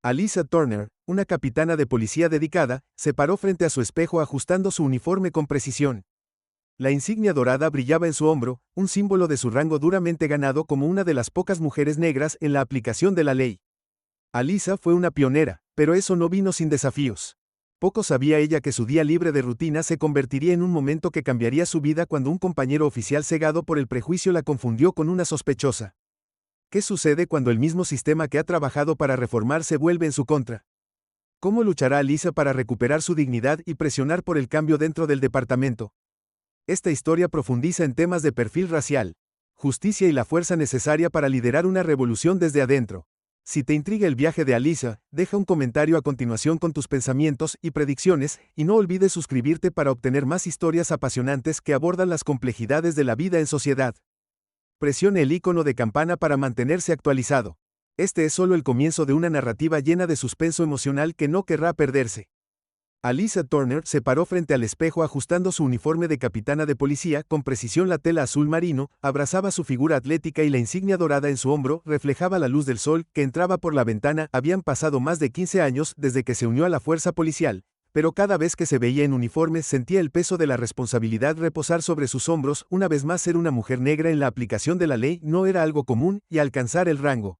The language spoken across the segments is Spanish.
Alyssa Turner, una capitana de policía dedicada, se paró frente a su espejo ajustando su uniforme con precisión. La insignia dorada brillaba en su hombro, un símbolo de su rango duramente ganado como una de las pocas mujeres negras en la aplicación de la ley. Alyssa fue una pionera, pero eso no vino sin desafíos. Poco sabía ella que su día libre de rutina se convertiría en un momento que cambiaría su vida cuando un compañero oficial cegado por el prejuicio la confundió con una sospechosa. ¿Qué sucede cuando el mismo sistema que ha trabajado para reformar se vuelve en su contra? ¿Cómo luchará Alyssa para recuperar su dignidad y presionar por el cambio dentro del departamento? Esta historia profundiza en temas de perfil racial, justicia y la fuerza necesaria para liderar una revolución desde adentro. Si te intriga el viaje de Alyssa, deja un comentario a continuación con tus pensamientos y predicciones, y no olvides suscribirte para obtener más historias apasionantes que abordan las complejidades de la vida en sociedad. Presione el icono de campana para mantenerse actualizado. Este es solo el comienzo de una narrativa llena de suspenso emocional que no querrá perderse. Alyssa Turner se paró frente al espejo ajustando su uniforme de capitana de policía con precisión. La tela azul marino abrazaba su figura atlética y la insignia dorada en su hombro reflejaba la luz del sol que entraba por la ventana. Habían pasado más de 15 años desde que se unió a la fuerza policial, pero cada vez que se veía en uniforme sentía el peso de la responsabilidad reposar sobre sus hombros. Una vez más, ser una mujer negra en la aplicación de la ley no era algo común, y alcanzar el rango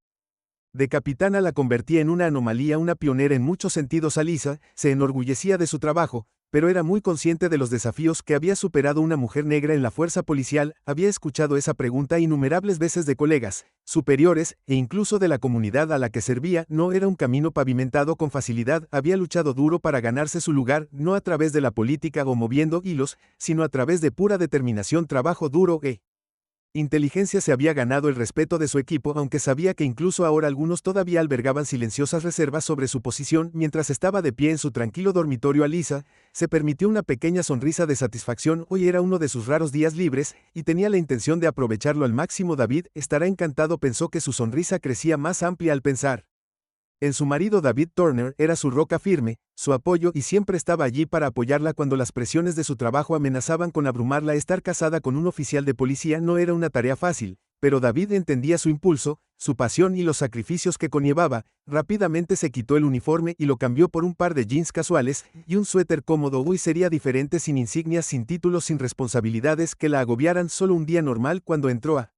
de capitana la convertía en una anomalía. Una pionera en muchos sentidos. Alyssa se enorgullecía de su trabajo, pero era muy consciente de los desafíos que había superado una mujer negra en la fuerza policial. Había escuchado esa pregunta innumerables veces de colegas, superiores, e incluso de la comunidad a la que servía. No era un camino pavimentado con facilidad. Había luchado duro para ganarse su lugar, no a través de la política o moviendo hilos, sino a través de pura determinación, trabajo duro e inteligencia. Se había ganado el respeto de su equipo, aunque sabía que incluso ahora algunos todavía albergaban silenciosas reservas sobre su posición. Mientras estaba de pie en su tranquilo dormitorio, Alyssa se permitió una pequeña sonrisa de satisfacción. Hoy era uno de sus raros días libres, y tenía la intención de aprovecharlo al máximo. David estará encantado, pensó. Que su sonrisa crecía más amplia al pensar en su marido. David Turner era su roca firme, su apoyo, y siempre estaba allí para apoyarla cuando las presiones de su trabajo amenazaban con abrumarla. Estar casada con un oficial de policía no era una tarea fácil, pero David entendía su impulso, su pasión y los sacrificios que conllevaba. Rápidamente se quitó el uniforme y lo cambió por un par de jeans casuales y un suéter cómodo. Hoy sería diferente, sin insignias, sin títulos, sin responsabilidades que la agobiaran. Solo un día normal. Cuando entró a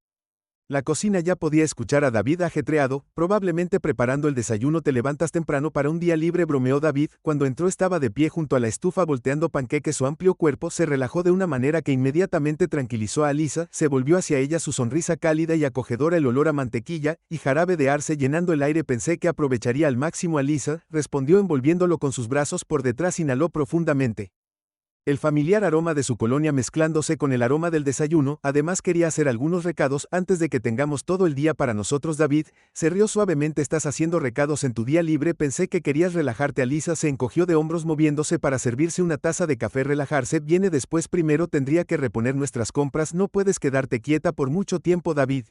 la cocina ya podía escuchar a David ajetreado, probablemente preparando el desayuno. ¿Te levantas temprano para un día libre?, bromeó David. Cuando entró estaba de pie junto a la estufa volteando panqueques. Su amplio cuerpo se relajó de una manera que inmediatamente tranquilizó a Alyssa. Se volvió hacia ella, su sonrisa cálida y acogedora, el olor a mantequilla y jarabe de arce llenando el aire. Pensé que aprovecharía al máximo. Alyssa respondió envolviéndolo con sus brazos por detrás. Inhaló profundamente el familiar aroma de su colonia mezclándose con el aroma del desayuno. Además, quería hacer algunos recados antes de que tengamos todo el día para nosotros. David se rió suavemente. ¿Estás haciendo recados en tu día libre? Pensé que querías relajarte. Alyssa se encogió de hombros moviéndose para servirse una taza de café. Relajarse viene después. Primero tendría que reponer nuestras compras. No puedes quedarte quieta por mucho tiempo. David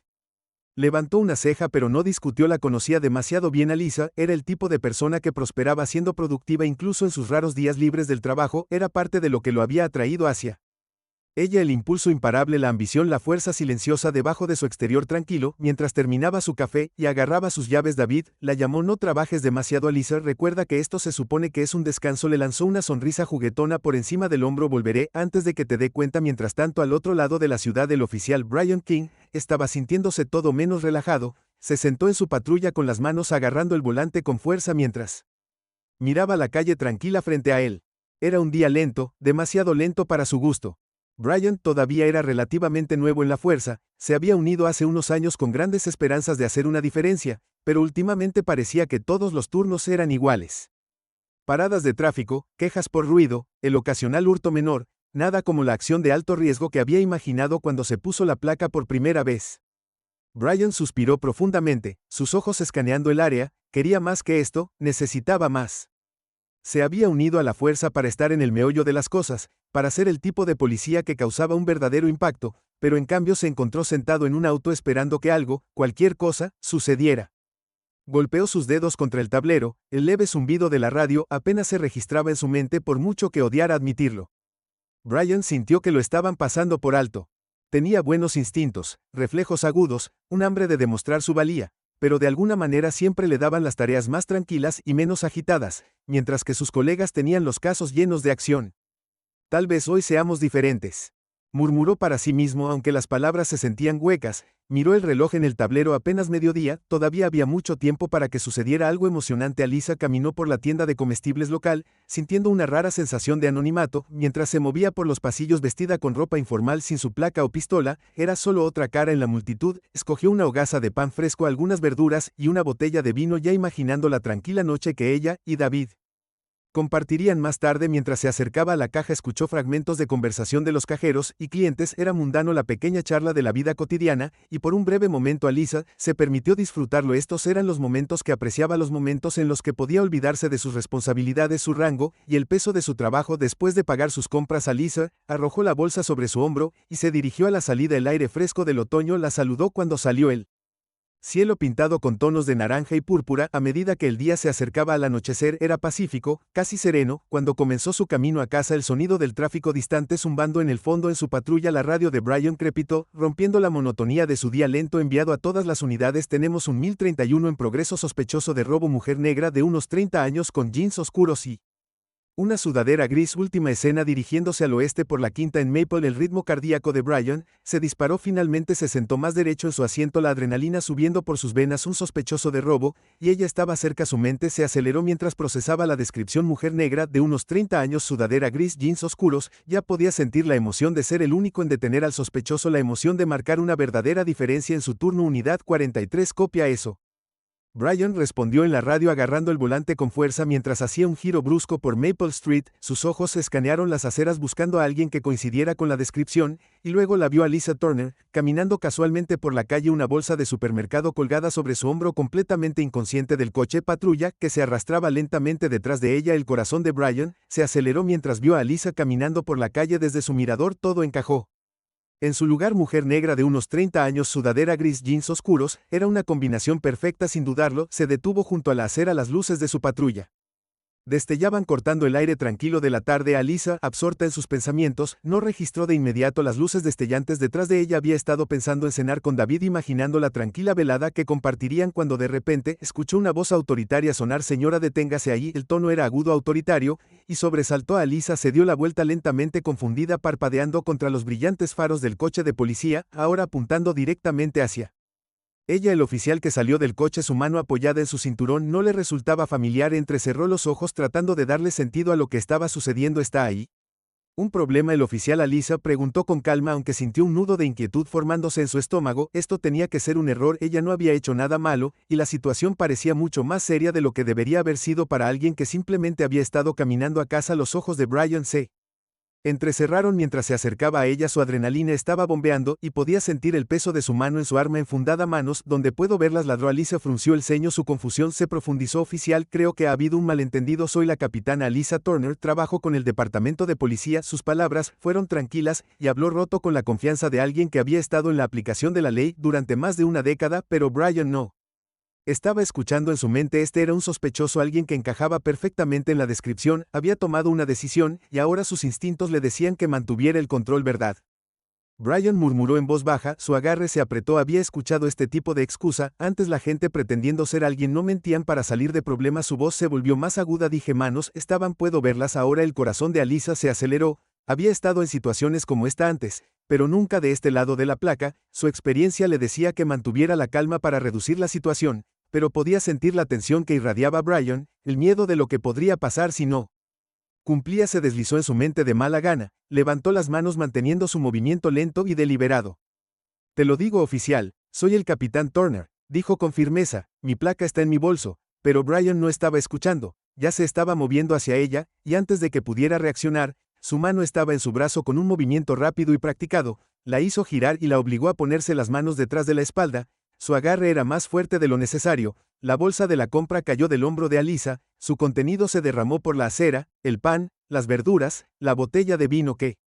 levantó una ceja pero no discutió. La conocía demasiado bien. Alyssa era el tipo de persona que prosperaba siendo productiva incluso en sus raros días libres del trabajo. Era parte de lo que lo había atraído hacia ella: el impulso imparable, la ambición, la fuerza silenciosa debajo de su exterior tranquilo. Mientras terminaba su café y agarraba sus llaves, David la llamó. No trabajes demasiado, Alyssa, recuerda que esto se supone que es un descanso. Le lanzó una sonrisa juguetona por encima del hombro. Volveré antes de que te dé cuenta. Mientras tanto, al otro lado de la ciudad, el oficial Brian King estaba sintiéndose todo menos relajado. Se sentó en su patrulla con las manos agarrando el volante con fuerza mientras miraba la calle tranquila frente a él. Era un día lento, demasiado lento para su gusto. Brian todavía era relativamente nuevo en la fuerza, se había unido hace unos años con grandes esperanzas de hacer una diferencia, pero últimamente parecía que todos los turnos eran iguales. Paradas de tráfico, quejas por ruido, el ocasional hurto menor, nada como la acción de alto riesgo que había imaginado cuando se puso la placa por primera vez. Brian suspiró profundamente, sus ojos escaneando el área. Quería más que esto, necesitaba más. Se había unido a la fuerza para estar en el meollo de las cosas, para ser el tipo de policía que causaba un verdadero impacto, pero en cambio se encontró sentado en un auto esperando que algo, cualquier cosa, sucediera. Golpeó sus dedos contra el tablero. El leve zumbido de la radio apenas se registraba en su mente por mucho que odiara admitirlo. Brian sintió que lo estaban pasando por alto. Tenía buenos instintos, reflejos agudos, un hambre de demostrar su valía, pero de alguna manera siempre le daban las tareas más tranquilas y menos agitadas, mientras que sus colegas tenían los casos llenos de acción. Tal vez hoy seamos diferentes. Murmuró para sí mismo aunque las palabras se sentían huecas, miró el reloj en el tablero apenas mediodía, todavía había mucho tiempo para que sucediera algo emocionante. Alisa caminó por la tienda de comestibles local, sintiendo una rara sensación de anonimato, mientras se movía por los pasillos vestida con ropa informal sin su placa o pistola, era solo otra cara en la multitud. Escogió una hogaza de pan fresco, algunas verduras y una botella de vino, ya imaginando la tranquila noche que ella y David compartirían más tarde. Mientras se acercaba a la caja escuchó fragmentos de conversación de los cajeros y clientes. Era mundano la pequeña charla de la vida cotidiana, y por un breve momento Alisa se permitió disfrutarlo. Estos eran los momentos que apreciaba, los momentos en los que podía olvidarse de sus responsabilidades, su rango y el peso de su trabajo. Después de pagar sus compras, Alisa arrojó la bolsa sobre su hombro y se dirigió a la salida. El aire fresco del otoño la saludó cuando salió. El cielo pintado con tonos de naranja y púrpura a medida que el día se acercaba al anochecer era pacífico, casi sereno. Cuando comenzó su camino a casa, el sonido del tráfico distante zumbando en el fondo. En su patrulla la radio de Brian crepitó, rompiendo la monotonía de su día lento. Enviado a todas las unidades, tenemos un 1031 en progreso, sospechoso de robo, mujer negra de unos 30 años con jeans oscuros y una sudadera gris. Última escena dirigiéndose al oeste por la quinta en Maple. El ritmo cardíaco de Brian se disparó. Finalmente se sentó más derecho en su asiento, la adrenalina subiendo por sus venas. Un sospechoso de robo, y ella estaba cerca. Su mente se aceleró mientras procesaba la descripción. Mujer negra de unos 30 años, sudadera gris, jeans oscuros. Ya podía sentir la emoción de ser el único en detener al sospechoso, la emoción de marcar una verdadera diferencia en su turno. Unidad 43, copia eso. Brian respondió en la radio agarrando el volante con fuerza mientras hacía un giro brusco por Maple Street. Sus ojos escanearon las aceras buscando a alguien que coincidiera con la descripción, y luego la vio a Alisa Turner, caminando casualmente por la calle, una bolsa de supermercado colgada sobre su hombro, completamente inconsciente del coche patrulla que se arrastraba lentamente detrás de ella. El corazón de Brian se aceleró mientras vio a Alisa caminando por la calle. Desde su mirador todo encajó. En su lugar, mujer negra de unos 30 años, sudadera gris, jeans oscuros, era una combinación perfecta. Sin dudarlo, se detuvo junto a la acera. Las luces de su patrulla destellaban cortando el aire tranquilo de la tarde. Alisa, absorta en sus pensamientos, no registró de inmediato las luces destellantes detrás de ella. Había estado pensando en cenar con David, imaginando la tranquila velada que compartirían, cuando de repente escuchó una voz autoritaria sonar: señora, deténgase ahí. El tono era agudo, autoritario, y sobresaltó a Alisa. Se dio la vuelta lentamente, confundida, parpadeando contra los brillantes faros del coche de policía, ahora apuntando directamente hacia ella. El oficial que salió del coche, su mano apoyada en su cinturón, no le resultaba familiar. Entrecerró los ojos tratando de darle sentido a lo que estaba sucediendo. ¿Está ahí? ¿Un problema? El oficial Alisa preguntó con calma, aunque sintió un nudo de inquietud formándose en su estómago. Esto tenía que ser un error. Ella no había hecho nada malo, y la situación parecía mucho más seria de lo que debería haber sido para alguien que simplemente había estado caminando a casa. Los ojos de Brian se entrecerraron mientras se acercaba a ella. Su adrenalina estaba bombeando, y podía sentir el peso de su mano en su arma enfundada. Manos, ¿dónde puedo verlas?, ladró. Alisa frunció el ceño. Su confusión se profundizó. Oficial, creo que ha habido un malentendido. Soy la capitana Alisa Turner, trabajo con el departamento de policía. Sus palabras fueron tranquilas, y habló roto con la confianza de alguien que había estado en la aplicación de la ley durante más de una década, pero Brian no estaba escuchando. En su mente este era un sospechoso, alguien que encajaba perfectamente en la descripción. Había tomado una decisión, y ahora sus instintos le decían que mantuviera el control, ¿verdad? Brian murmuró en voz baja. Su agarre se apretó. Había escuchado este tipo de excusa antes. La gente pretendiendo ser alguien no mentían para salir de problemas. Su voz se volvió más aguda. Dije manos, estaban, puedo verlas ahora. El corazón de Alisa se aceleró. Había estado en situaciones como esta antes, pero nunca de este lado de la placa. Su experiencia le decía que mantuviera la calma para reducir la situación, pero podía sentir la tensión que irradiaba Brian, el miedo de lo que podría pasar si no cumplía. Se deslizó en su mente de mala gana. Levantó las manos manteniendo su movimiento lento y deliberado. Te lo digo, oficial, soy el capitán Turner, dijo con firmeza. Mi placa está en mi bolso. Pero Brian no estaba escuchando. Ya se estaba moviendo hacia ella, y antes de que pudiera reaccionar, su mano estaba en su brazo. Con un movimiento rápido y practicado, la hizo girar y la obligó a ponerse las manos detrás de la espalda. Su agarre era más fuerte de lo necesario. La bolsa de la compra cayó del hombro de Alisa. Su contenido se derramó por la acera: el pan, las verduras, la botella de vino que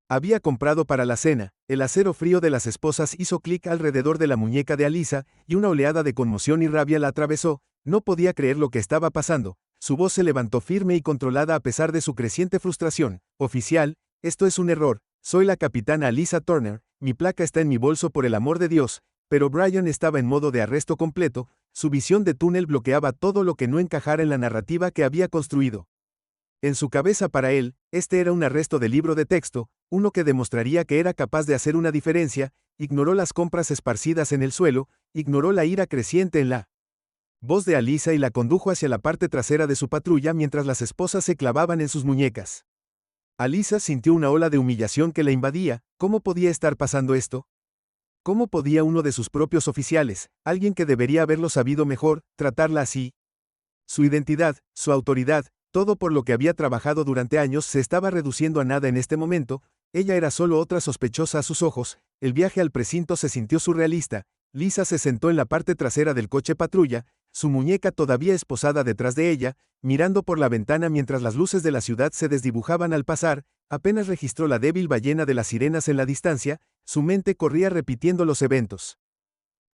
había comprado para la cena. El acero frío de las esposas hizo clic alrededor de la muñeca de Alisa, y una oleada de conmoción y rabia la atravesó. No podía creer lo que estaba pasando. Su voz se levantó firme y controlada a pesar de su creciente frustración. Oficial, esto es un error. Soy la capitana Alisa Turner. Mi placa está en mi bolso. Por el amor de Dios, Pero Brian estaba en modo de arresto completo, su visión de túnel bloqueaba todo lo que no encajara en la narrativa que había construido. En su cabeza para él, este era un arresto de libro de texto, uno que demostraría que era capaz de hacer una diferencia, ignoró las compras esparcidas en el suelo, ignoró la ira creciente en la voz de Alyssa y la condujo hacia la parte trasera de su patrulla mientras las esposas se clavaban en sus muñecas. Alyssa sintió una ola de humillación que la invadía. ¿Cómo podía estar pasando esto? ¿Cómo podía uno de sus propios oficiales, alguien que debería haberlo sabido mejor, tratarla así? Su identidad, su autoridad, todo por lo que había trabajado durante años se estaba reduciendo a nada en este momento. Ella era solo otra sospechosa a sus ojos. El viaje al precinto se sintió surrealista. Lisa se sentó en la parte trasera del coche patrulla, su muñeca todavía esposada detrás de ella, mirando por la ventana mientras las luces de la ciudad se desdibujaban al pasar. Apenas registró la débil ballena de las sirenas en la distancia, su mente corría repitiendo los eventos.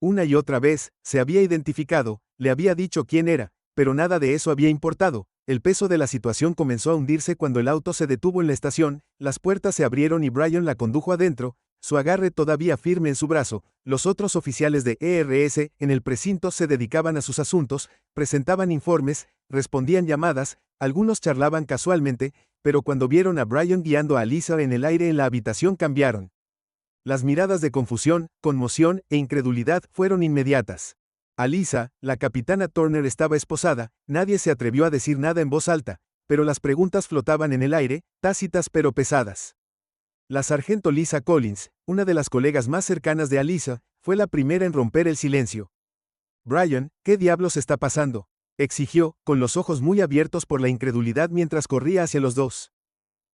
Una y otra vez, se había identificado, le había dicho quién era, pero nada de eso había importado. El peso de la situación comenzó a hundirse cuando el auto se detuvo en la estación, las puertas se abrieron y Brian la condujo adentro, su agarre todavía firme en su brazo. Los otros oficiales de ERS en el precinto se dedicaban a sus asuntos, presentaban informes, respondían llamadas, algunos charlaban casualmente, pero cuando vieron a Brian guiando a Alyssa en el aire en la habitación cambiaron. Las miradas de confusión, conmoción e incredulidad fueron inmediatas. Alyssa, la capitana Turner estaba esposada, nadie se atrevió a decir nada en voz alta, pero las preguntas flotaban en el aire, tácitas pero pesadas. La sargento Lisa Collins, una de las colegas más cercanas de Alyssa, fue la primera en romper el silencio. Brian, ¿qué diablos está pasando?, exigió, con los ojos muy abiertos por la incredulidad mientras corría hacia los dos.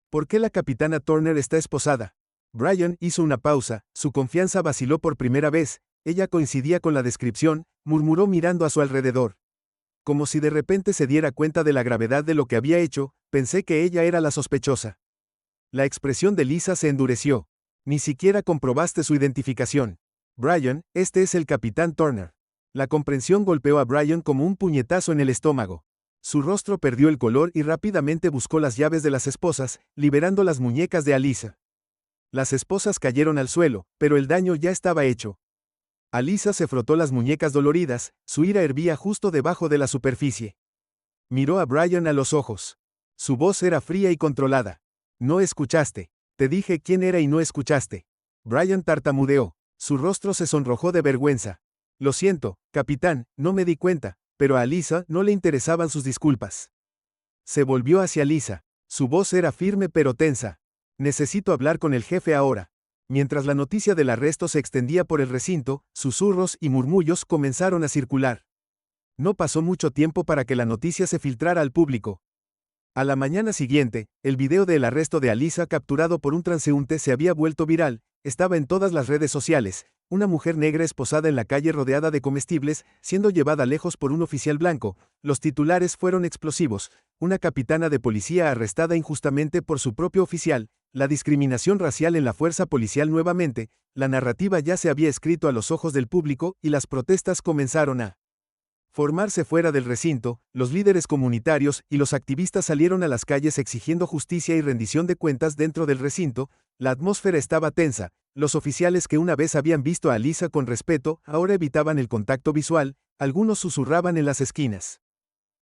¿Por qué la capitana Turner está esposada? Brian hizo una pausa, su confianza vaciló por primera vez, ella coincidía con la descripción, murmuró mirando a su alrededor. Como si de repente se diera cuenta de la gravedad de lo que había hecho, pensé que ella era la sospechosa. La expresión de Lisa se endureció. Ni siquiera comprobaste su identificación. Brian, este es el capitán Turner. La comprensión golpeó a Brian como un puñetazo en el estómago. Su rostro perdió el color y rápidamente buscó las llaves de las esposas, liberando las muñecas de Alyssa. Las esposas cayeron al suelo, pero el daño ya estaba hecho. Alyssa se frotó las muñecas doloridas, su ira hervía justo debajo de la superficie. Miró a Brian a los ojos. Su voz era fría y controlada. No escuchaste. Te dije quién era y no escuchaste. Brian tartamudeó. Su rostro se sonrojó de vergüenza. Lo siento, capitán, no me di cuenta, pero a Alyssa no le interesaban sus disculpas. Se volvió hacia Lisa. Su voz era firme pero tensa. Necesito hablar con el jefe ahora. Mientras la noticia del arresto se extendía por el recinto, susurros y murmullos comenzaron a circular. No pasó mucho tiempo para que la noticia se filtrara al público. A la mañana siguiente, el video del arresto de Alyssa capturado por un transeúnte se había vuelto viral, estaba en todas las redes sociales. Una mujer negra esposada en la calle rodeada de comestibles, siendo llevada lejos por un oficial blanco. Los titulares fueron explosivos. Una capitana de policía arrestada injustamente por su propio oficial. La discriminación racial en la fuerza policial nuevamente. La narrativa ya se había escrito a los ojos del público y las protestas comenzaron a formarse fuera del recinto. Los líderes comunitarios y los activistas salieron a las calles exigiendo justicia y rendición de cuentas dentro del recinto. La atmósfera estaba tensa. Los oficiales que una vez habían visto a Alyssa con respeto, ahora evitaban el contacto visual, algunos susurraban en las esquinas.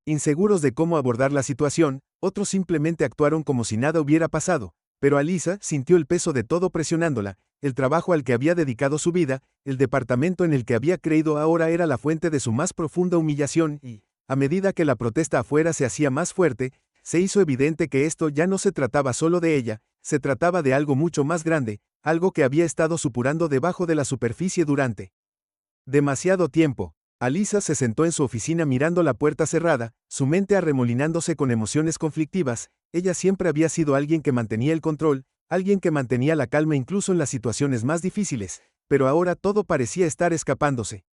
Inseguros de cómo abordar la situación, otros simplemente actuaron como si nada hubiera pasado, pero Alyssa sintió el peso de todo presionándola. El trabajo al que había dedicado su vida, el departamento en el que había creído ahora era la fuente de su más profunda humillación y, a medida que la protesta afuera se hacía más fuerte, se hizo evidente que esto ya no se trataba solo de ella, se trataba de algo mucho más grande, algo que había estado supurando debajo de la superficie durante demasiado tiempo. Alyssa se sentó en su oficina mirando la puerta cerrada, su mente arremolinándose con emociones conflictivas. Ella siempre había sido alguien que mantenía el control, alguien que mantenía la calma incluso en las situaciones más difíciles, pero ahora todo parecía estar escapándose.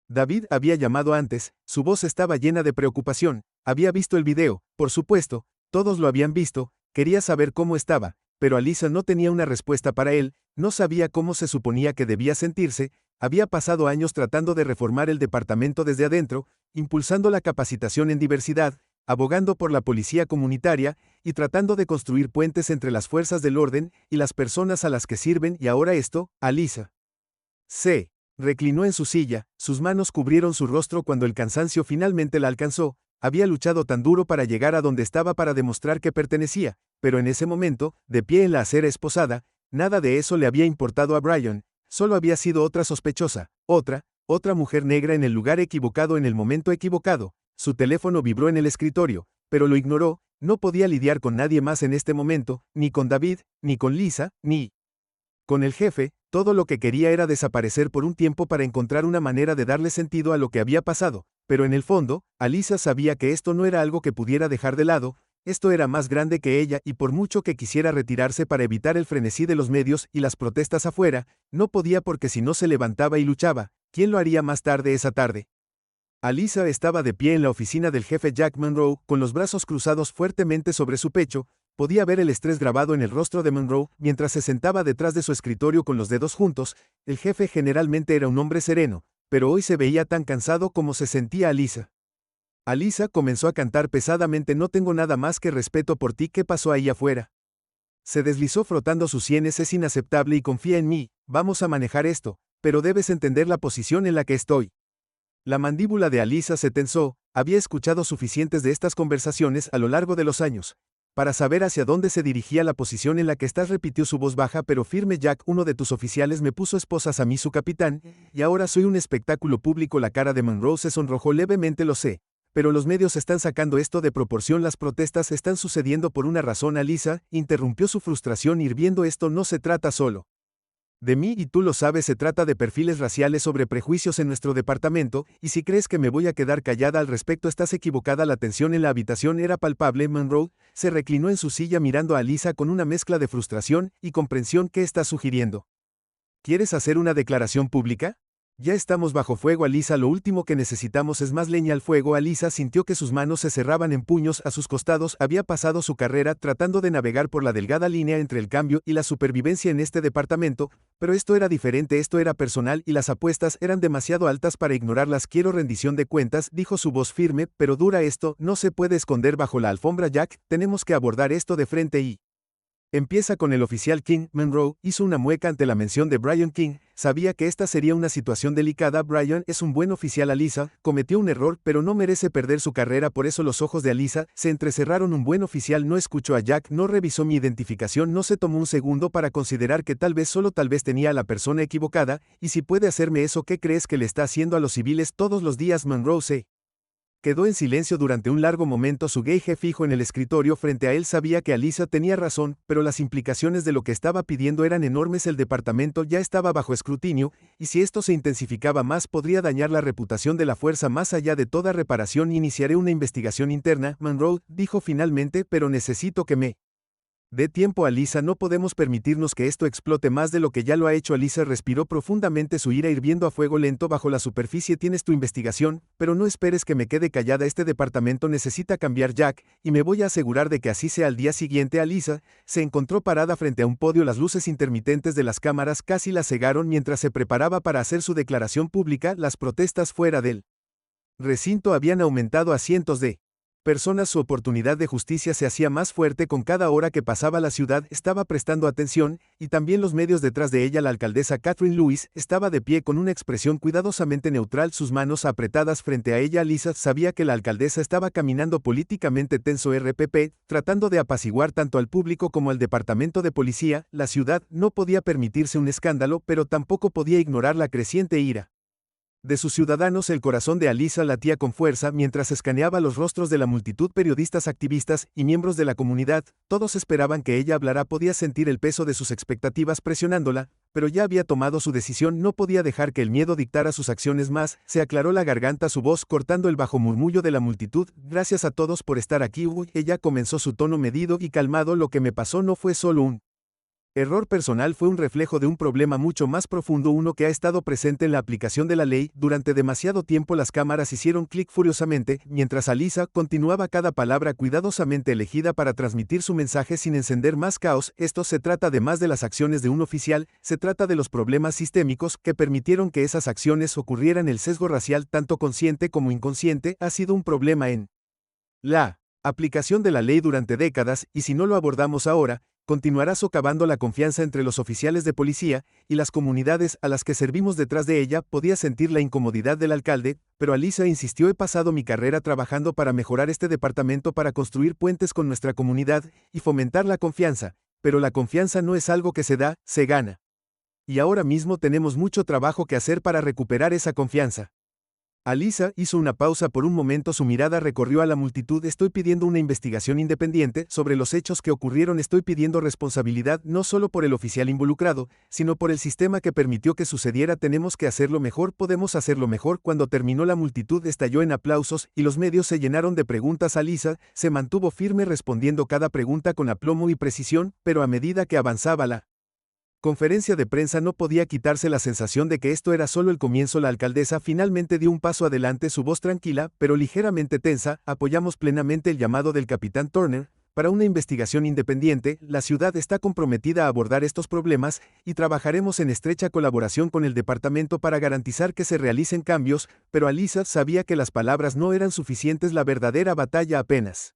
David había llamado antes, su voz estaba llena de preocupación, había visto el video, por supuesto, todos lo habían visto, quería saber cómo estaba, pero Alyssa no tenía una respuesta para él, no sabía cómo se suponía que debía sentirse. Había pasado años tratando de reformar el departamento desde adentro, impulsando la capacitación en diversidad, abogando por la policía comunitaria, y tratando de construir puentes entre las fuerzas del orden y las personas a las que sirven, y ahora esto, Alyssa. Reclinó en su silla, sus manos cubrieron su rostro cuando el cansancio finalmente la alcanzó. Había luchado tan duro para llegar a donde estaba para demostrar que pertenecía, pero en ese momento, de pie en la acera esposada, nada de eso le había importado a Brian, solo había sido otra sospechosa, otra mujer negra en el lugar equivocado en el momento equivocado. Su teléfono vibró en el escritorio, pero lo ignoró, no podía lidiar con nadie más en este momento, ni con David, ni con Lisa, ni con el jefe. Todo lo que quería era desaparecer por un tiempo para encontrar una manera de darle sentido a lo que había pasado, pero en el fondo, Alyssa sabía que esto no era algo que pudiera dejar de lado, esto era más grande que ella y por mucho que quisiera retirarse para evitar el frenesí de los medios y las protestas afuera, no podía porque si no se levantaba y luchaba, ¿quién lo haría más tarde esa tarde? Alyssa estaba de pie en la oficina del jefe Jack Monroe, con los brazos cruzados fuertemente sobre su pecho. Podía ver el estrés grabado en el rostro de Monroe mientras se sentaba detrás de su escritorio con los dedos juntos. El jefe generalmente era un hombre sereno, pero hoy se veía tan cansado como se sentía Alyssa. Alyssa comenzó a cantar pesadamente: no tengo nada más que respeto por ti. ¿Qué pasó ahí afuera? Se deslizó frotando sus sienes. Es inaceptable y confía en mí, vamos a manejar esto, pero debes entender la posición en la que estoy. La mandíbula de Alyssa se tensó, había escuchado suficientes de estas conversaciones a lo largo de los años para saber hacia dónde se dirigía la posición en la que estás, repitió su voz baja pero firme. Jack, uno de tus oficiales me puso esposas a mí, su capitán, y ahora soy un espectáculo público. La cara de Monroe se sonrojó levemente. Lo sé, pero los medios están sacando esto de proporción. Las protestas están sucediendo por una razón. Alyssa interrumpió su frustración hirviendo. Esto no se trata solo de mí y tú lo sabes, se trata de perfiles raciales sobre prejuicios en nuestro departamento, y si crees que me voy a quedar callada al respecto estás equivocada. La tensión en la habitación era palpable. Monroe se reclinó en su silla mirando a Alyssa con una mezcla de frustración y comprensión. ¿Qué estás sugiriendo? ¿Quieres hacer una declaración pública? Ya estamos bajo fuego, Alyssa, lo último que necesitamos es más leña al fuego. Alyssa sintió que sus manos se cerraban en puños a sus costados. Había pasado su carrera tratando de navegar por la delgada línea entre el cambio y la supervivencia en este departamento, pero esto era diferente, esto era personal y las apuestas eran demasiado altas para ignorarlas. Quiero rendición de cuentas, dijo su voz firme, pero dura. Esto no se puede esconder bajo la alfombra, Jack, tenemos que abordar esto de frente y... Empieza con el oficial King. Monroe hizo una mueca ante la mención de Brian King. Sabía que esta sería una situación delicada. Brian es un buen oficial. Alyssa cometió un error, pero no merece perder su carrera. Por eso los ojos de Alyssa se entrecerraron. Un buen oficial no escuchó a Jack, no revisó mi identificación, no se tomó un segundo para considerar que tal vez, solo tal vez, tenía a la persona equivocada. Y si puede hacerme eso, ¿qué crees que le está haciendo a los civiles todos los días? Monroe se quedó en silencio durante un largo momento. Su gaze fijo en el escritorio frente a él. Sabía que Alyssa tenía razón, pero las implicaciones de lo que estaba pidiendo eran enormes. El departamento ya estaba bajo escrutinio, y si esto se intensificaba más podría dañar la reputación de la fuerza. Más allá de toda reparación, iniciaré una investigación interna, Monroe dijo finalmente, pero necesito que me dé tiempo, Alyssa, no podemos permitirnos que esto explote más de lo que ya lo ha hecho. Alyssa respiró profundamente, su ira hirviendo a fuego lento bajo la superficie. Tienes tu investigación, pero no esperes que me quede callada. Este departamento necesita cambiar, Jack, y me voy a asegurar de que así sea. Al día siguiente, Alyssa se encontró parada frente a un podio. Las luces intermitentes de las cámaras casi la cegaron mientras se preparaba para hacer su declaración pública. Las protestas fuera del recinto habían aumentado a cientos de personas. Su oportunidad de justicia se hacía más fuerte con cada hora que pasaba. La ciudad estaba prestando atención, y también los medios detrás de ella. La alcaldesa Catherine Lewis estaba de pie con una expresión cuidadosamente neutral, sus manos apretadas frente a ella. Alyssa sabía que la alcaldesa estaba caminando políticamente tenso. RPP, tratando de apaciguar tanto al público como al departamento de policía. La ciudad no podía permitirse un escándalo, pero tampoco podía ignorar la creciente ira de sus ciudadanos. El corazón de Alyssa latía con fuerza mientras escaneaba los rostros de la multitud, periodistas, activistas y miembros de la comunidad. Todos esperaban que ella hablara. Podía sentir el peso de sus expectativas presionándola, pero ya había tomado su decisión. No podía dejar que el miedo dictara sus acciones más. Se aclaró la garganta, su voz cortando el bajo murmullo de la multitud. Gracias a todos por estar aquí. Ella comenzó, su tono medido y calmado. Lo que me pasó no fue solo un error personal, fue un reflejo de un problema mucho más profundo, uno que ha estado presente en la aplicación de la ley durante demasiado tiempo. Las cámaras hicieron clic furiosamente, mientras Alyssa continuaba cada palabra cuidadosamente elegida para transmitir su mensaje sin encender más caos. Esto se trata de más de las acciones de un oficial, se trata de los problemas sistémicos que permitieron que esas acciones ocurrieran. El sesgo racial, tanto consciente como inconsciente, ha sido un problema en la aplicación de la ley durante décadas, y si no lo abordamos ahora, continuará socavando la confianza entre los oficiales de policía y las comunidades a las que servimos. Detrás de ella podía sentir la incomodidad del alcalde, pero Alyssa insistió: he pasado mi carrera trabajando para mejorar este departamento, para construir puentes con nuestra comunidad y fomentar la confianza, pero la confianza no es algo que se da, se gana. Y ahora mismo tenemos mucho trabajo que hacer para recuperar esa confianza. Alyssa hizo una pausa por un momento, su mirada recorrió a la multitud. Estoy pidiendo una investigación independiente sobre los hechos que ocurrieron. Estoy pidiendo responsabilidad no solo por el oficial involucrado, sino por el sistema que permitió que sucediera. Tenemos que hacerlo mejor, podemos hacerlo mejor. Cuando terminó, la multitud estalló en aplausos y los medios se llenaron de preguntas. Alyssa se mantuvo firme respondiendo cada pregunta con aplomo y precisión, pero a medida que avanzaba la conferencia de prensa no podía quitarse la sensación de que esto era solo el comienzo. La alcaldesa finalmente dio un paso adelante, su voz tranquila, pero ligeramente tensa: apoyamos plenamente el llamado del capitán Turner para una investigación independiente. La ciudad está comprometida a abordar estos problemas y trabajaremos en estrecha colaboración con el departamento para garantizar que se realicen cambios. Pero Alyssa sabía que las palabras no eran suficientes, la verdadera batalla apenas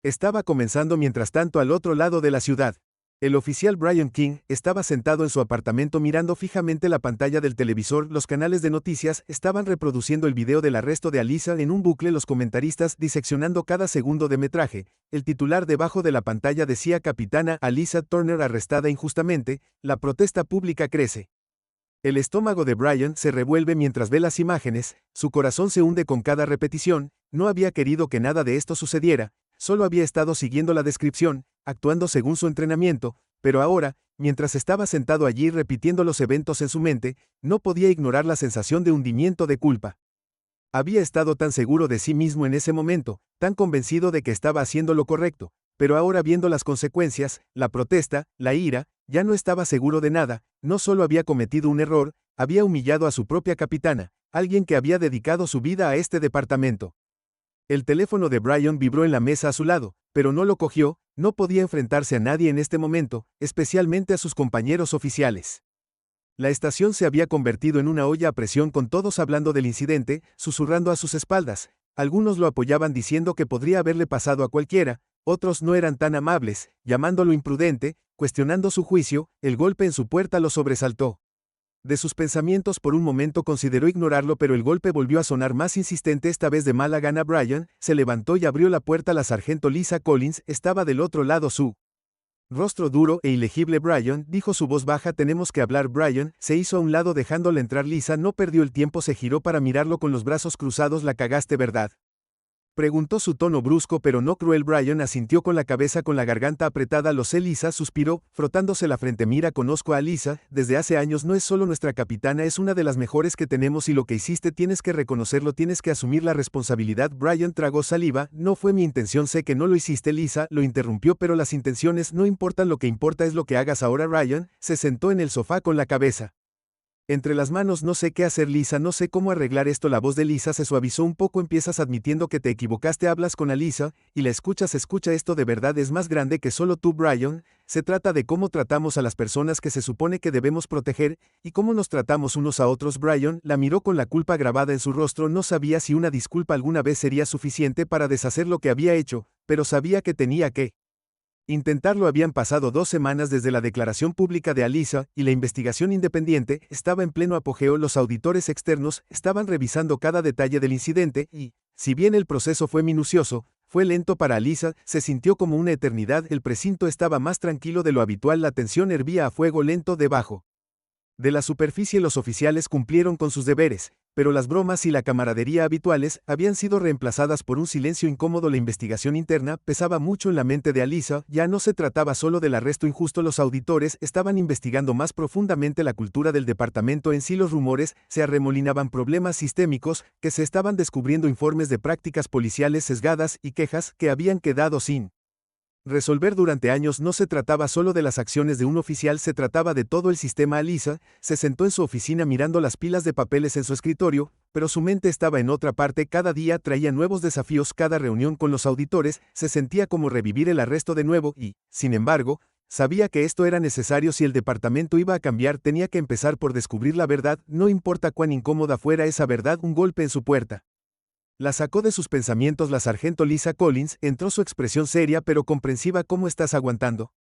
estaba comenzando. Mientras tanto, al otro lado de la ciudad, el oficial Brian King estaba sentado en su apartamento mirando fijamente la pantalla del televisor. Los canales de noticias estaban reproduciendo el video del arresto de Alyssa en un bucle, los comentaristas diseccionando cada segundo de metraje. El titular debajo de la pantalla decía: Capitana Alyssa Turner arrestada injustamente, la protesta pública crece. El estómago de Brian se revuelve mientras ve las imágenes, su corazón se hunde con cada repetición. No había querido que nada de esto sucediera, solo había estado siguiendo la descripción, actuando según su entrenamiento, pero ahora, mientras estaba sentado allí repitiendo los eventos en su mente, no podía ignorar la sensación de hundimiento de culpa. Había estado tan seguro de sí mismo en ese momento, tan convencido de que estaba haciendo lo correcto, pero ahora, viendo las consecuencias, la protesta, la ira, ya no estaba seguro de nada. No solo había cometido un error, había humillado a su propia capitana, alguien que había dedicado su vida a este departamento. El teléfono de Brian vibró en la mesa a su lado, pero no lo cogió. No podía enfrentarse a nadie en este momento, especialmente a sus compañeros oficiales. La estación se había convertido en una olla a presión, con todos hablando del incidente, susurrando a sus espaldas. Algunos lo apoyaban diciendo que podría haberle pasado a cualquiera, otros no eran tan amables, llamándolo imprudente, cuestionando su juicio. El golpe en su puerta lo sobresaltó de sus pensamientos. Por un momento consideró ignorarlo, pero el golpe volvió a sonar más insistente, esta vez de mala gana. Brian se levantó y abrió la puerta. La sargento Lisa Collins estaba del otro lado, su rostro duro e ilegible. Brian, dijo su voz baja, tenemos que hablar. Brian se hizo a un lado dejándola entrar. Lisa no perdió el tiempo, se giró para mirarlo con los brazos cruzados. ¿La cagaste, verdad?, preguntó, su tono brusco pero no cruel. Brian asintió con la cabeza, con la garganta apretada. Lo sé. Lisa suspiró, frotándose la frente. Mira, conozco a Alyssa desde hace años, no es solo nuestra capitana, es una de las mejores que tenemos, y lo que hiciste tienes que reconocerlo, tienes que asumir la responsabilidad. Brian tragó saliva. No fue mi intención, sé que no lo hiciste. Lisa lo interrumpió, pero las intenciones no importan, lo que importa es lo que hagas ahora. Brian se sentó en el sofá con la cabeza entre las manos. No sé qué hacer, Lisa, no sé cómo arreglar esto. La voz de Lisa se suavizó un poco. Empiezas admitiendo que te equivocaste, hablas con Alyssa y la escuchas. Escucha, esto de verdad es más grande que solo tú, Brian. Se trata de cómo tratamos a las personas que se supone que debemos proteger y cómo nos tratamos unos a otros. Brian la miró con la culpa grabada en su rostro. No sabía si una disculpa alguna vez sería suficiente para deshacer lo que había hecho, pero sabía que tenía que intentarlo. Habían pasado 2 semanas desde la declaración pública de Alyssa y la investigación independiente estaba en pleno apogeo. Los auditores externos estaban revisando cada detalle del incidente y, si bien el proceso fue minucioso, fue lento para Alyssa. Se sintió como una eternidad. El precinto estaba más tranquilo de lo habitual. La tensión hervía a fuego lento debajo de la superficie. Los oficiales cumplieron con sus deberes, pero las bromas y la camaradería habituales habían sido reemplazadas por un silencio incómodo. La investigación interna pesaba mucho en la mente de Alyssa. Ya no se trataba solo del arresto injusto, los auditores estaban investigando más profundamente la cultura del departamento en sí. Los rumores se arremolinaban, problemas sistémicos que se estaban descubriendo, informes de prácticas policiales sesgadas y quejas que habían quedado sin resolver durante años. No se trataba solo de las acciones de un oficial, se trataba de todo el sistema. Alyssa se sentó en su oficina mirando las pilas de papeles en su escritorio, pero su mente estaba en otra parte. Cada día traía nuevos desafíos, cada reunión con los auditores se sentía como revivir el arresto de nuevo y, sin embargo, sabía que esto era necesario. Si el departamento iba a cambiar, tenía que empezar por descubrir la verdad, no importa cuán incómoda fuera esa verdad. Un golpe en su puerta la sacó de sus pensamientos. La sargento Lisa Collins entró, su expresión seria pero comprensiva. ¿Cómo estás aguantando?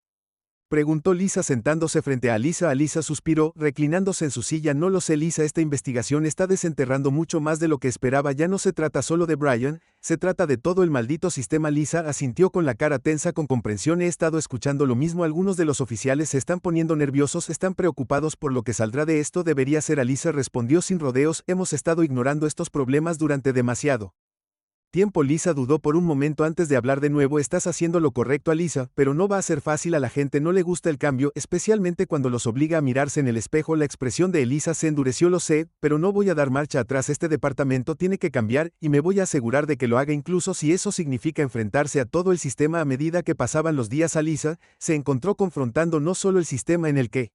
Preguntó Lisa sentándose frente a Alisa. Alisa suspiró, reclinándose en su silla. No lo sé, Lisa, esta investigación está desenterrando mucho más de lo que esperaba. Ya no se trata solo de Brian, se trata de todo el maldito sistema. Lisa asintió con la cara tensa con comprensión. He estado escuchando lo mismo. Algunos de los oficiales se están poniendo nerviosos, están preocupados por lo que saldrá de esto. Debería ser. Alisa respondió sin rodeos. Hemos estado ignorando estos problemas durante demasiado tiempo. Lisa dudó por un momento antes de hablar de nuevo. Estás haciendo lo correcto, Alisa, pero no va a ser fácil. A la gente no le gusta el cambio, especialmente cuando los obliga a mirarse en el espejo. La expresión de Elisa se endureció. Lo sé, pero no voy a dar marcha atrás. Este departamento tiene que cambiar, y me voy a asegurar de que lo haga, incluso si eso significa enfrentarse a todo el sistema. A medida que pasaban los días, Alisa se encontró confrontando no solo el sistema en el que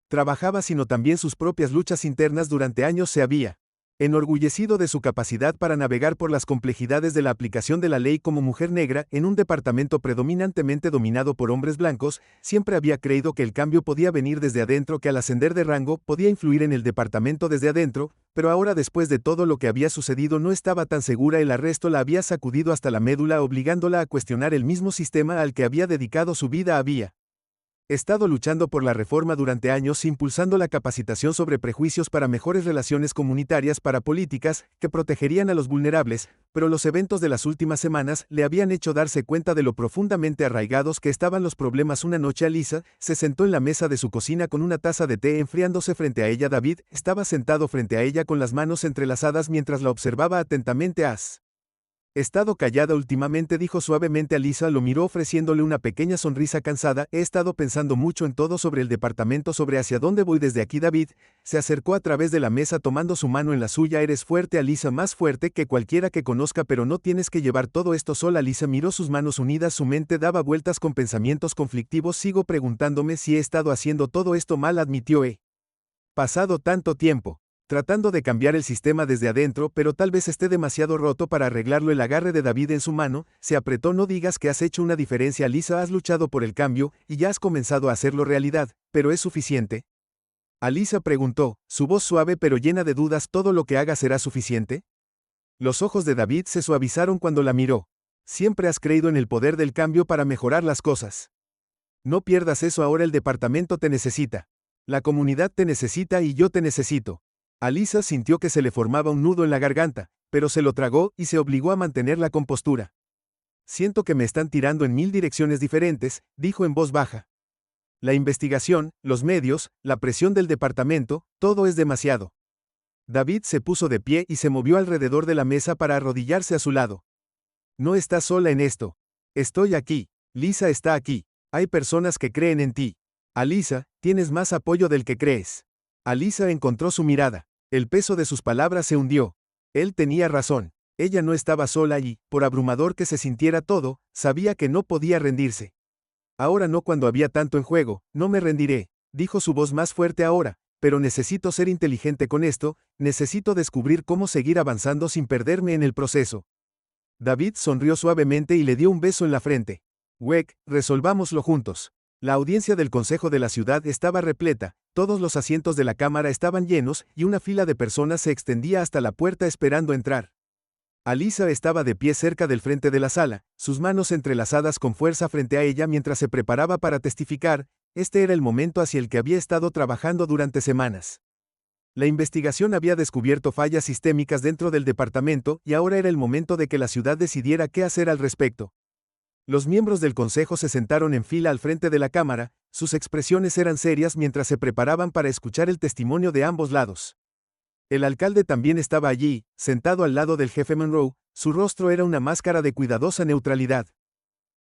trabajaba, sino también sus propias luchas internas. Durante años se había enorgullecido de su capacidad para navegar por las complejidades de la aplicación de la ley. Como mujer negra, en un departamento predominantemente dominado por hombres blancos, siempre había creído que el cambio podía venir desde adentro, que al ascender de rango podía influir en el departamento desde adentro, pero ahora, después de todo lo que había sucedido, no estaba tan segura. El arresto la había sacudido hasta la médula, obligándola a cuestionar el mismo sistema al que había dedicado su vida. Había estado luchando por la reforma durante años, impulsando la capacitación sobre prejuicios para mejores relaciones comunitarias, para políticas que protegerían a los vulnerables, pero los eventos de las últimas semanas le habían hecho darse cuenta de lo profundamente arraigados que estaban los problemas. Una noche Alisa se sentó en la mesa de su cocina con una taza de té enfriándose frente a ella. David estaba sentado frente a ella con las manos entrelazadas mientras la observaba atentamente. ¿Has estado callada últimamente?, dijo suavemente. Alisa lo miró ofreciéndole una pequeña sonrisa cansada. He estado pensando mucho en todo, sobre el departamento, sobre hacia dónde voy desde aquí. David se acercó a través de la mesa tomando su mano en la suya. Eres fuerte, Alisa, más fuerte que cualquiera que conozca, pero no tienes que llevar todo esto sola. Alisa miró sus manos unidas, su mente daba vueltas con pensamientos conflictivos. Sigo preguntándome si he estado haciendo todo esto mal, admitió. He pasado tanto tiempo tratando de cambiar el sistema desde adentro, pero tal vez esté demasiado roto para arreglarlo. El agarre de David en su mano se apretó. No digas que has hecho una diferencia, Alisa, has luchado por el cambio, y ya has comenzado a hacerlo realidad, pero ¿es suficiente?, Alisa preguntó, su voz suave pero llena de dudas. ¿Todo lo que haga será suficiente? Los ojos de David se suavizaron cuando la miró. Siempre has creído en el poder del cambio para mejorar las cosas. No pierdas eso ahora. El departamento te necesita. La comunidad te necesita y yo te necesito. Alisa sintió que se le formaba un nudo en la garganta, pero se lo tragó y se obligó a mantener la compostura. Siento que me están tirando en 1000 direcciones diferentes, dijo en voz baja. La investigación, los medios, la presión del departamento, todo es demasiado. David se puso de pie y se movió alrededor de la mesa para arrodillarse a su lado. No estás sola en esto. Estoy aquí. Lisa está aquí. Hay personas que creen en ti. Alisa, tienes más apoyo del que crees. Alisa encontró su mirada. El peso de sus palabras se hundió. Él tenía razón. Ella no estaba sola y, por abrumador que se sintiera todo, sabía que no podía rendirse. Ahora no, cuando había tanto en juego. No me rendiré, dijo su voz más fuerte ahora, pero necesito ser inteligente con esto, necesito descubrir cómo seguir avanzando sin perderme en el proceso. David sonrió suavemente y le dio un beso en la frente. Weck, resolvámoslo juntos. La audiencia del Consejo de la Ciudad estaba repleta, todos los asientos de la Cámara estaban llenos y una fila de personas se extendía hasta la puerta esperando entrar. Alisa estaba de pie cerca del frente de la sala, sus manos entrelazadas con fuerza frente a ella mientras se preparaba para testificar. Este era el momento hacia el que había estado trabajando durante semanas. La investigación había descubierto fallas sistémicas dentro del departamento y ahora era el momento de que la ciudad decidiera qué hacer al respecto. Los miembros del consejo se sentaron en fila al frente de la cámara, sus expresiones eran serias mientras se preparaban para escuchar el testimonio de ambos lados. El alcalde también estaba allí, sentado al lado del jefe Monroe, su rostro era una máscara de cuidadosa neutralidad.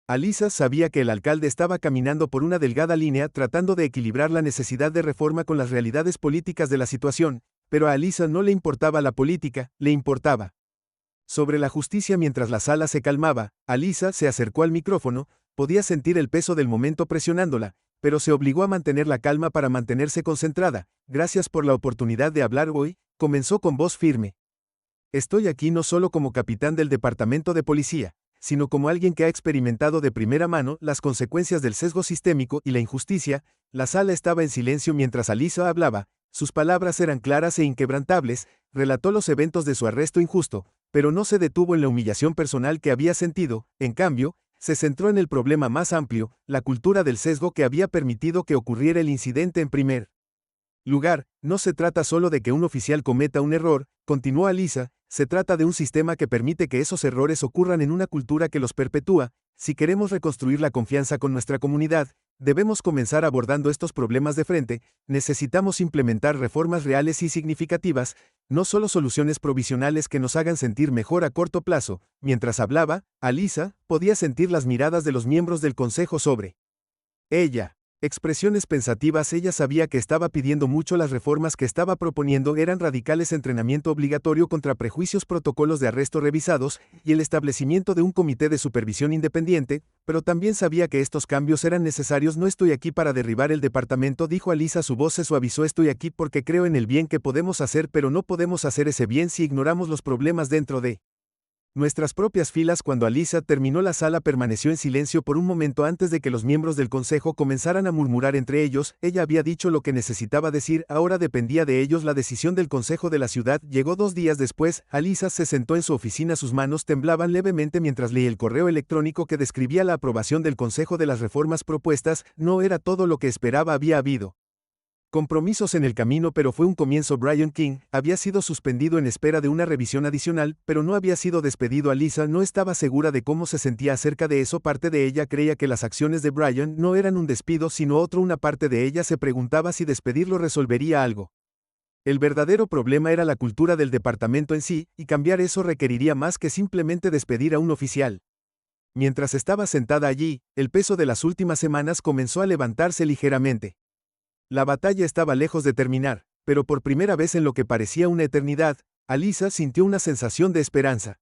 Alisa sabía que el alcalde estaba caminando por una delgada línea tratando de equilibrar la necesidad de reforma con las realidades políticas de la situación, pero a Alisa no le importaba la política, le importaba sobre la justicia. Mientras la sala se calmaba, Alisa se acercó al micrófono, podía sentir el peso del momento presionándola, pero se obligó a mantener la calma para mantenerse concentrada. Gracias por la oportunidad de hablar hoy, comenzó con voz firme. Estoy aquí no solo como capitán del departamento de policía, sino como alguien que ha experimentado de primera mano las consecuencias del sesgo sistémico y la injusticia. La sala estaba en silencio mientras Alisa hablaba, sus palabras eran claras e inquebrantables, relató los eventos de su arresto injusto, pero no se detuvo en la humillación personal que había sentido. En cambio, se centró en el problema más amplio, la cultura del sesgo que había permitido que ocurriera el incidente en primer lugar. No se trata solo de que un oficial cometa un error, continuó Alyssa, se trata de un sistema que permite que esos errores ocurran en una cultura que los perpetúa. Si queremos reconstruir la confianza con nuestra comunidad, debemos comenzar abordando estos problemas de frente. Necesitamos implementar reformas reales y significativas, no solo soluciones provisionales que nos hagan sentir mejor a corto plazo. Mientras hablaba, Alyssa podía sentir las miradas de los miembros del consejo sobre ella. Expresiones pensativas. Ella sabía que estaba pidiendo mucho. Las reformas que estaba proponiendo eran radicales: entrenamiento obligatorio contra prejuicios, protocolos de arresto revisados, y el establecimiento de un comité de supervisión independiente, pero también sabía que estos cambios eran necesarios. No estoy aquí para derribar el departamento, dijo Alyssa. Su voz se suavizó. Estoy aquí porque creo en el bien que podemos hacer, pero no podemos hacer ese bien si ignoramos los problemas dentro de nuestras propias filas. Cuando Alyssa terminó, la sala permaneció en silencio por un momento antes de que los miembros del consejo comenzaran a murmurar entre ellos. Ella había dicho lo que necesitaba decir, ahora dependía de ellos. La decisión del consejo de la ciudad llegó 2 días después. Alyssa se sentó en su oficina, sus manos temblaban levemente mientras leía el correo electrónico que describía la aprobación del consejo de las reformas propuestas. No era todo lo que esperaba. Había habido compromisos en el camino, pero fue un comienzo. Brian King había sido suspendido en espera de una revisión adicional, pero no había sido despedido. Alyssa no estaba segura de cómo se sentía acerca de eso. Parte de ella creía que las acciones de Brian no eran un despido, sino otro. Una parte de ella se preguntaba si despedirlo resolvería algo. El verdadero problema era la cultura del departamento en sí, y cambiar eso requeriría más que simplemente despedir a un oficial. Mientras estaba sentada allí, el peso de las últimas semanas comenzó a levantarse ligeramente. La batalla estaba lejos de terminar, pero por primera vez en lo que parecía una eternidad, Alyssa sintió una sensación de esperanza.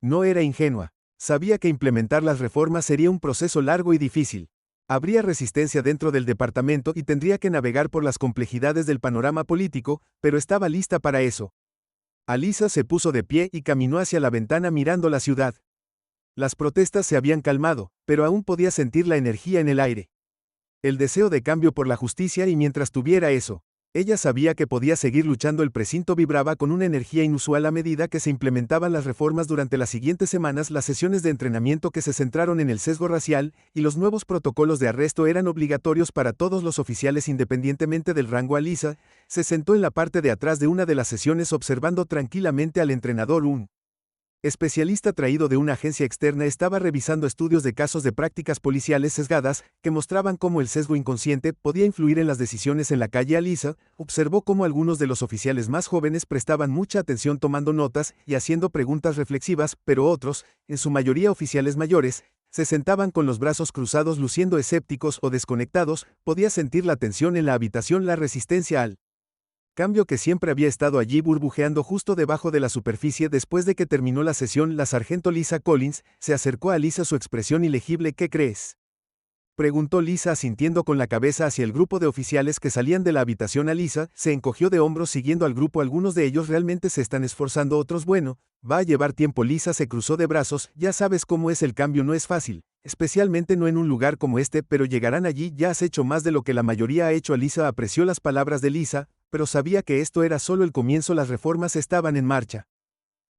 No era ingenua. Sabía que implementar las reformas sería un proceso largo y difícil. Habría resistencia dentro del departamento y tendría que navegar por las complejidades del panorama político, pero estaba lista para eso. Alyssa se puso de pie y caminó hacia la ventana mirando la ciudad. Las protestas se habían calmado, pero aún podía sentir la energía en el aire. El deseo de cambio por la justicia, y mientras tuviera eso, ella sabía que podía seguir luchando. El precinto vibraba con una energía inusual a medida que se implementaban las reformas durante las siguientes semanas. Las sesiones de entrenamiento que se centraron en el sesgo racial y los nuevos protocolos de arresto eran obligatorios para todos los oficiales independientemente del rango. Alyssa se sentó en la parte de atrás de una de las sesiones observando tranquilamente al entrenador. Un especialista traído de una agencia externa estaba revisando estudios de casos de prácticas policiales sesgadas que mostraban cómo el sesgo inconsciente podía influir en las decisiones en la calle. Alyssa observó cómo algunos de los oficiales más jóvenes prestaban mucha atención tomando notas y haciendo preguntas reflexivas, pero otros, en su mayoría oficiales mayores, se sentaban con los brazos cruzados luciendo escépticos o desconectados. Podía sentir la tensión en la habitación, la resistencia al cambio que siempre había estado allí burbujeando justo debajo de la superficie. Después de que terminó la sesión, la sargento Lisa Collins se acercó a Alyssa, su expresión ilegible. ¿Qué crees?, preguntó Lisa asintiendo con la cabeza hacia el grupo de oficiales que salían de la habitación. Alyssa se encogió de hombros siguiendo al grupo. Algunos de ellos realmente se están esforzando, otros bueno, va a llevar tiempo. Lisa se cruzó de brazos. Ya sabes cómo es el cambio, no es fácil, especialmente no en un lugar como este, pero llegarán allí. Ya has hecho más de lo que la mayoría ha hecho. Alyssa apreció las palabras de Lisa, pero sabía que esto era solo el comienzo. Las reformas estaban en marcha.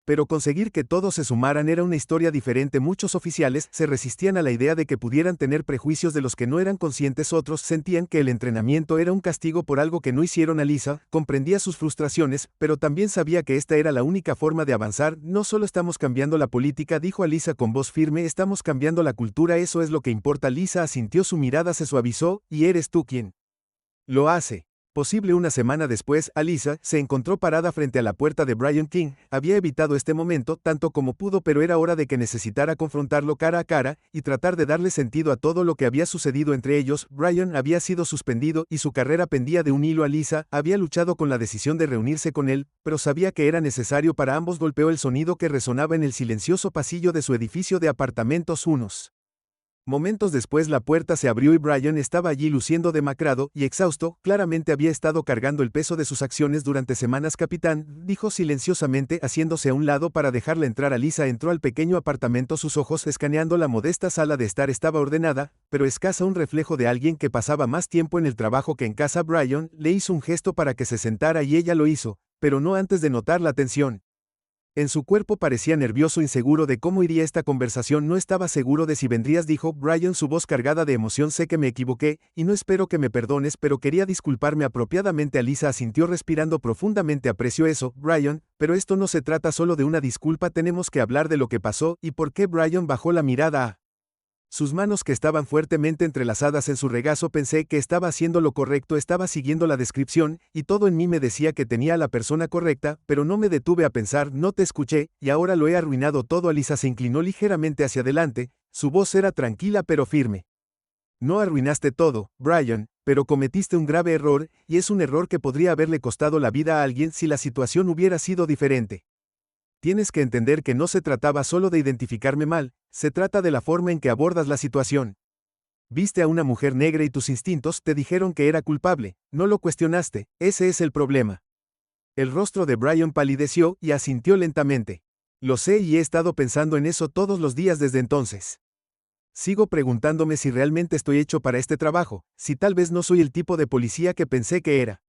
Pero conseguir que todos se sumaran era una historia diferente. Muchos oficiales se resistían a la idea de que pudieran tener prejuicios de los que no eran conscientes. Otros sentían que el entrenamiento era un castigo por algo que no hicieron. Alyssa comprendía sus frustraciones, pero también sabía que esta era la única forma de avanzar. No solo estamos cambiando la política, dijo Alyssa con voz firme, estamos cambiando la cultura. Eso es lo que importa. Lisa asintió, su mirada se suavizó. ¿Y eres tú quien lo hace posible? Una semana después, Alyssa se encontró parada frente a la puerta de Brian King. Había evitado este momento tanto como pudo, pero era hora de que necesitara confrontarlo cara a cara y tratar de darle sentido a todo lo que había sucedido entre ellos. Brian había sido suspendido y su carrera pendía de un hilo. Alyssa había luchado con la decisión de reunirse con él, pero sabía que era necesario para ambos. Golpeó el sonido que resonaba en el silencioso pasillo de su edificio de apartamentos. Unos momentos después la puerta se abrió y Brian estaba allí luciendo demacrado y exhausto. Claramente había estado cargando el peso de sus acciones durante semanas. Capitán, dijo silenciosamente haciéndose a un lado para dejarla entrar. Alyssa entró al pequeño apartamento, sus ojos escaneando la modesta sala de estar. Estaba ordenada, pero escasa, un reflejo de alguien que pasaba más tiempo en el trabajo que en casa. Brian le hizo un gesto para que se sentara y ella lo hizo, pero no antes de notar la tensión En su cuerpo parecía nervioso, inseguro de cómo iría esta conversación. No estaba seguro de si vendrías, dijo Brian, su voz cargada de emoción. Sé que me equivoqué, y no espero que me perdones, pero quería disculparme apropiadamente. Alisa asintió respirando profundamente. Aprecio eso, Brian, pero esto no se trata solo de una disculpa, tenemos que hablar de lo que pasó y por qué. Brian bajó la mirada a sus manos que estaban fuertemente entrelazadas en su regazo. Pensé que estaba haciendo lo correcto, estaba siguiendo la descripción, y todo en mí me decía que tenía a la persona correcta, pero no me detuve a pensar, no te escuché, y ahora lo he arruinado todo. Alisa se inclinó ligeramente hacia adelante, su voz era tranquila pero firme. No arruinaste todo, Brian, pero cometiste un grave error, y es un error que podría haberle costado la vida a alguien si la situación hubiera sido diferente. Tienes que entender que no se trataba solo de identificarme mal, se trata de la forma en que abordas la situación. Viste a una mujer negra y tus instintos te dijeron que era culpable, no lo cuestionaste, ese es el problema. El rostro de Brian palideció y asintió lentamente. Lo sé y he estado pensando en eso todos los días desde entonces. Sigo preguntándome si realmente estoy hecho para este trabajo, si tal vez no soy el tipo de policía que pensé que era.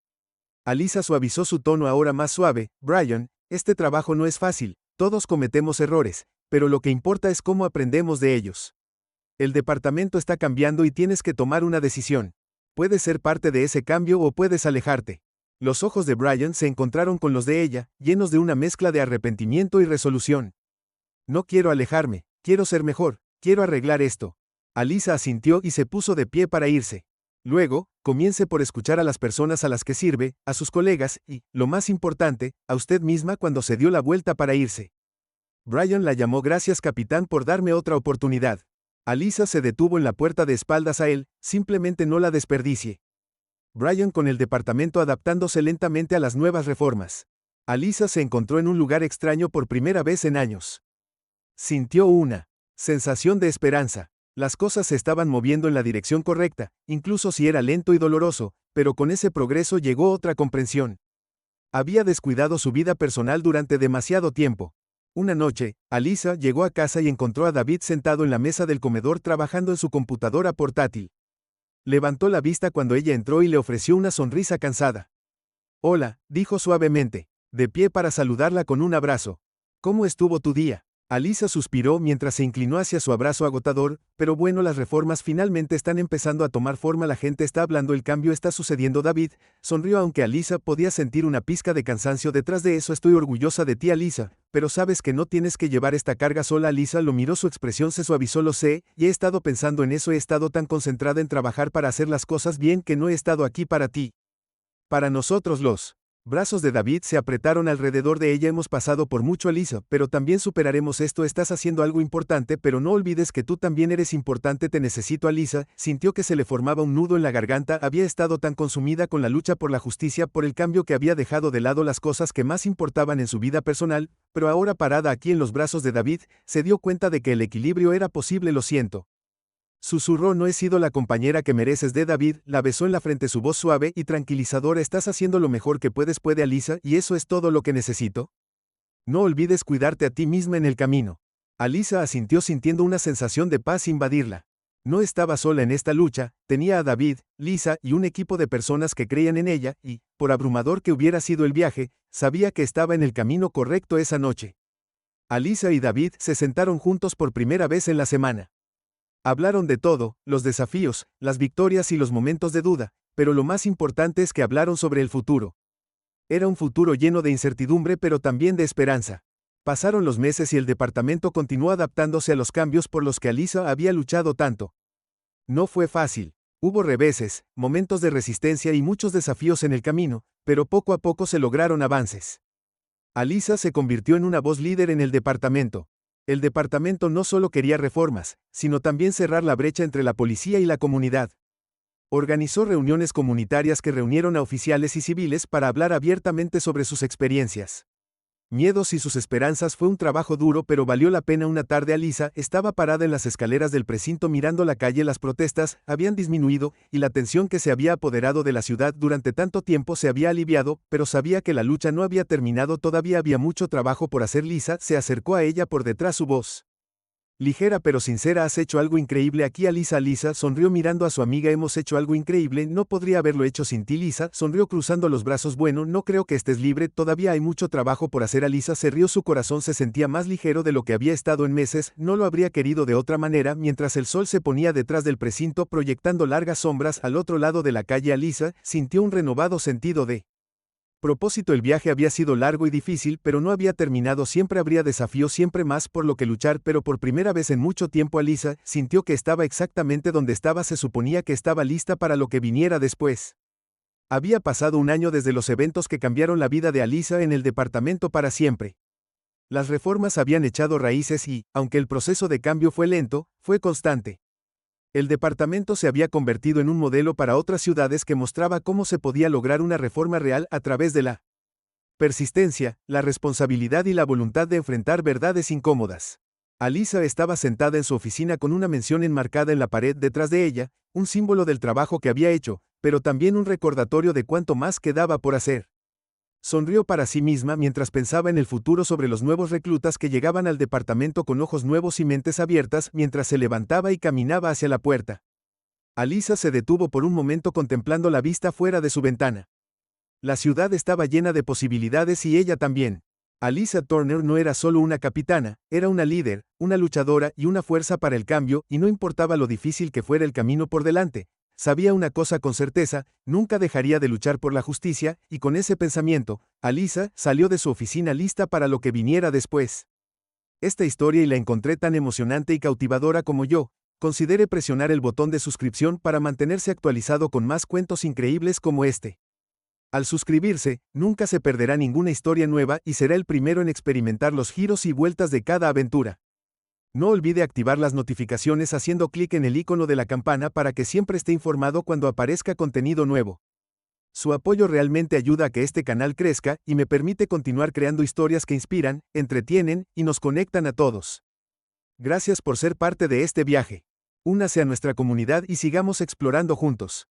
Alisa suavizó su tono ahora más suave. Brian, este trabajo no es fácil, todos cometemos errores, pero lo que importa es cómo aprendemos de ellos. El departamento está cambiando y tienes que tomar una decisión. Puedes ser parte de ese cambio o puedes alejarte. Los ojos de Brian se encontraron con los de ella, llenos de una mezcla de arrepentimiento y resolución. No quiero alejarme, quiero ser mejor, quiero arreglar esto. Alisa asintió y se puso de pie para irse. Luego, comience por escuchar a las personas a las que sirve, a sus colegas y, lo más importante, a usted misma. Cuando se dio la vuelta para irse, Brian la llamó. Gracias, capitán, por darme otra oportunidad. Alisa se detuvo en la puerta de espaldas a él, simplemente no la desperdicie. Brian con el departamento adaptándose lentamente a las nuevas reformas. Alisa se encontró en un lugar extraño por primera vez en años. Sintió una sensación de esperanza. Las cosas se estaban moviendo en la dirección correcta, incluso si era lento y doloroso, pero con ese progreso llegó otra comprensión. Había descuidado su vida personal durante demasiado tiempo. Una noche, Alisa llegó a casa y encontró a David sentado en la mesa del comedor trabajando en su computadora portátil. Levantó la vista cuando ella entró y le ofreció una sonrisa cansada. Hola, dijo suavemente, de pie para saludarla con un abrazo. ¿Cómo estuvo tu día? Alisa suspiró mientras se inclinó hacia su abrazo agotador. Pero bueno, las reformas finalmente están empezando a tomar forma, la gente está hablando, el cambio está sucediendo. David sonrió aunque Alisa podía sentir una pizca de cansancio detrás de eso. Estoy orgullosa de ti, Alisa, pero sabes que no tienes que llevar esta carga sola. Alisa lo miró, su expresión se suavizó. Lo sé, y he estado pensando en eso, he estado tan concentrada en trabajar para hacer las cosas bien que no he estado aquí para ti. Para nosotros los brazos de David se apretaron alrededor de ella. Hemos pasado por mucho, Alisa, pero también superaremos esto. Estás haciendo algo importante, pero no olvides que tú también eres importante. Te necesito, Alisa. Sintió que se le formaba un nudo en la garganta. Había estado tan consumida con la lucha por la justicia, por el cambio, que había dejado de lado las cosas que más importaban en su vida personal, pero ahora, parada aquí en los brazos de David, se dio cuenta de que el equilibrio era posible. Lo siento. Susurró, no he sido la compañera que mereces. De David la besó en la frente, su voz suave y tranquilizadora. Estás haciendo lo mejor que puedes, puede, Alisa, y eso es todo lo que necesito. No olvides cuidarte a ti misma en el camino. Alisa asintió sintiendo una sensación de paz invadirla. No estaba sola en esta lucha, tenía a David, Lisa y un equipo de personas que creían en ella y, por abrumador que hubiera sido el viaje, sabía que estaba en el camino correcto esa noche. Alisa y David se sentaron juntos por primera vez en la semana. Hablaron de todo, los desafíos, las victorias y los momentos de duda, pero lo más importante es que hablaron sobre el futuro. Era un futuro lleno de incertidumbre pero también de esperanza. Pasaron los meses y el departamento continuó adaptándose a los cambios por los que Alisa había luchado tanto. No fue fácil. Hubo reveses, momentos de resistencia y muchos desafíos en el camino, pero poco a poco se lograron avances. Alisa se convirtió en una voz líder en el departamento. El departamento no solo quería reformas, sino también cerrar la brecha entre la policía y la comunidad. Organizó reuniones comunitarias que reunieron a oficiales y civiles para hablar abiertamente sobre sus experiencias, miedos y sus esperanzas. Fue un trabajo duro pero valió la pena. Una tarde Alisa estaba parada en las escaleras del precinto mirando la calle. Las protestas habían disminuido y la tensión que se había apoderado de la ciudad durante tanto tiempo se había aliviado, pero sabía que la lucha no había terminado, todavía había mucho trabajo por hacer. Lisa se acercó a ella por detrás, su voz Ligera pero sincera, has hecho algo increíble aquí. Lisa sonrió mirando a su amiga. Hemos hecho algo increíble, no podría haberlo hecho sin ti. Lisa sonrió cruzando los brazos. Bueno, no creo que estés libre, todavía hay mucho trabajo por hacer. Lisa se rió, su corazón se sentía más ligero de lo que había estado en meses, no lo habría querido de otra manera. Mientras el sol se ponía detrás del precinto proyectando largas sombras al otro lado de la calle, Lisa sintió un renovado sentido de propósito. El viaje había sido largo y difícil, pero no había terminado. Siempre habría desafíos, siempre más por lo que luchar, pero por primera vez en mucho tiempo Lisa sintió que estaba exactamente donde estaba. Se suponía que estaba lista para lo que viniera después. Había pasado un año desde los eventos que cambiaron la vida de Lisa en el departamento para siempre. Las reformas habían echado raíces y, aunque el proceso de cambio fue lento, fue constante. El departamento se había convertido en un modelo para otras ciudades que mostraba cómo se podía lograr una reforma real a través de la persistencia, la responsabilidad y la voluntad de enfrentar verdades incómodas. Lisa estaba sentada en su oficina con una mención enmarcada en la pared detrás de ella, un símbolo del trabajo que había hecho, pero también un recordatorio de cuánto más quedaba por hacer. Sonrió para sí misma mientras pensaba en el futuro, sobre los nuevos reclutas que llegaban al departamento con ojos nuevos y mentes abiertas. Mientras se levantaba y caminaba hacia la puerta, Lisa se detuvo por un momento contemplando la vista fuera de su ventana. La ciudad estaba llena de posibilidades y ella también. Lisa Turner no era solo una capitana, era una líder, una luchadora y una fuerza para el cambio, y no importaba lo difícil que fuera el camino por delante. Sabía una cosa con certeza, nunca dejaría de luchar por la justicia, y con ese pensamiento, Lisa salió de su oficina lista para lo que viniera después. Esta historia y la encontré tan emocionante y cautivadora como yo. Considere presionar el botón de suscripción para mantenerse actualizado con más cuentos increíbles como este. Al suscribirse, nunca se perderá ninguna historia nueva y será el primero en experimentar los giros y vueltas de cada aventura. No olvide activar las notificaciones haciendo clic en el icono de la campana para que siempre esté informado cuando aparezca contenido nuevo. Su apoyo realmente ayuda a que este canal crezca y me permite continuar creando historias que inspiran, entretienen y nos conectan a todos. Gracias por ser parte de este viaje. Únase a nuestra comunidad y sigamos explorando juntos.